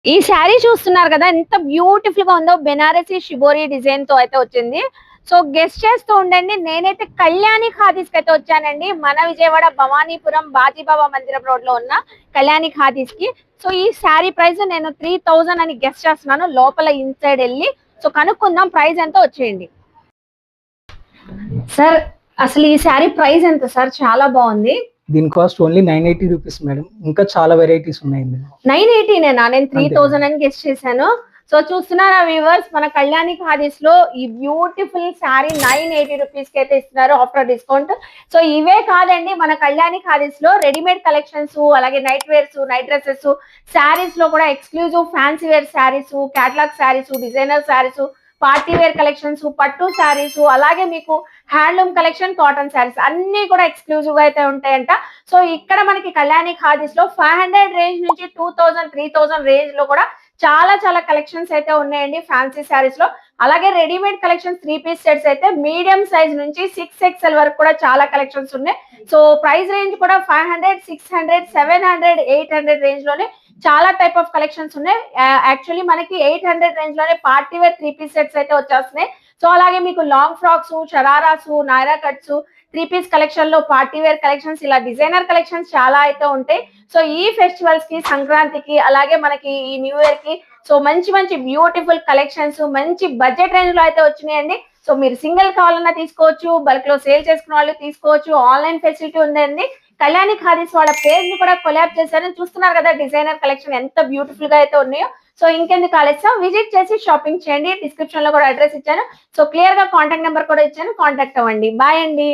ఈ శారీ చూస్తున్నారు కదా ఎంత బ్యూటిఫుల్ గా ఉందో, బెనారసి షిబోరి డిజైన్ తో అయితే వచ్చింది. సో గెస్ట్ చేస్తూ ఉండండి, నేనైతే కళ్యాణి ఖాదీస్ కి అయితే వచ్చానండి. మన విజయవాడ భవానీపురం బాజీబాబా మందిరం రోడ్ లో ఉన్న కళ్యాణి ఖాదీస్ కి. సో ఈ శారీ ప్రైస్ నేను 3000 అని గెస్ట్ చేస్తున్నాను. లోపల ఇన్సైడ్ వెళ్ళి సో కనుక్కుందాం ప్రైస్ ఎంతో వచ్చేయండి. సార్ అసలు ఈ శారీ ప్రైస్ ఎంత సార్? చాలా బాగుంది. దీని కాస్ట్ ఓన్లీ 980 రూపీస్ మేడం. ఇంకా చాలా వెరైటీస్ ఉన్నాయి. 980 నేనా? నేను 3000 అని గెస్ట్ చేశాను. సో చూస్తున్నారా వ్యూవర్స్, మన కళ్యాణి ఖాదీస్ లో ఈ బ్యూటిఫుల్ శారీ 980 రూపీస్ కి అయితే ఇస్తున్నారు ఆఫ్టర్ డిస్కౌంట్. సో ఇవే కాదండి, మన కళ్యాణి ఖాదీస్ లో రెడీమేడ్ కలెక్షన్స్, అలాగే night wears, night dresses, saris లో కూడా exclusive fancy wear saris, catalogue saris, designer saris, party wear collections, పట్టు శారీస్, అలాగే మీకు హ్యాండ్లూమ్ కలెక్షన్, కాటన్ శారీస్ అన్ని కూడా ఎక్స్క్లూజివ్ గా అయితే ఉంటాయంట. సో ఇక్కడ మనకి కళ్యాణి ఖాదీస్ లో 500 రేంజ్ నుంచి 2000, 3000 రేంజ్ లో కూడా చాలా చాలా కలెక్షన్స్ అయితే ఉన్నాయండి ఫ్యాన్సీ శారీస్ లో. అలాగే రెడీమేడ్ కలెక్షన్స్ 3 పీస్ సెట్స్ అయితే మీడియం సైజ్ నుంచి 6XL వరకు కూడా చాలా కలెక్షన్స్ ఉన్నాయి. సో ప్రైస్ రేంజ్ కూడా 500, 600, 700, 800 రేంజ్ లోనే చాలా టైప్ ఆఫ్ కలెక్షన్స్ ఉన్నాయి. యాక్చువల్లీ మనకి 800 రేంజ్ లోనే పార్టీ వేర్ 3 పీస్ సెట్స్ అయితే వచ్చేస్తున్నాయి. సో అలాగే మీకు long frocks, shararas, Naira cuts, 3 piece collection లో పార్టీ వేర్ కలెక్షన్స్, ఇలా డిజైనర్ కలెక్షన్స్ చాలా అయితే ఉంటాయి. సో ఈ ఫెస్టివల్స్ కి, సంక్రాంతికి, అలాగే మనకి ఈ న్యూ ఇయర్ కి సో మంచి మంచి బ్యూటిఫుల్ కలెక్షన్స్ మంచి బడ్జెట్ రేంజ్ లో అయితే వచ్చినాయండి. సో మీరు సింగిల్ కావాలన్నా తీసుకోవచ్చు, బల్క్ లో సేల్ చేసుకున్న వాళ్ళు తీసుకోవచ్చు. ఆన్లైన్ ఫెసిలిటీ ఉందండి. కళ్యాణి ఖాదీస్ వాళ్ళ పేజ్ ని కూడా కొలాబ్ చేశారు. చూస్తున్నారు కదా డిజైనర్ కలెక్షన్ ఎంత బ్యూటిఫుల్ గా అయితే ఉన్నాయో. సో ఇంకెందుకు ఆలస్యం, విజిట్ చేసి షాపింగ్ చేయండి. డిస్క్రిప్షన్ లో కూడా అడ్రస్ ఇచ్చాను. సో క్లియర్ గా కాంటాక్ట్ నెంబర్ కూడా ఇచ్చాను, కాంటాక్ట్ అవ్వండి. బాయ్ అండి.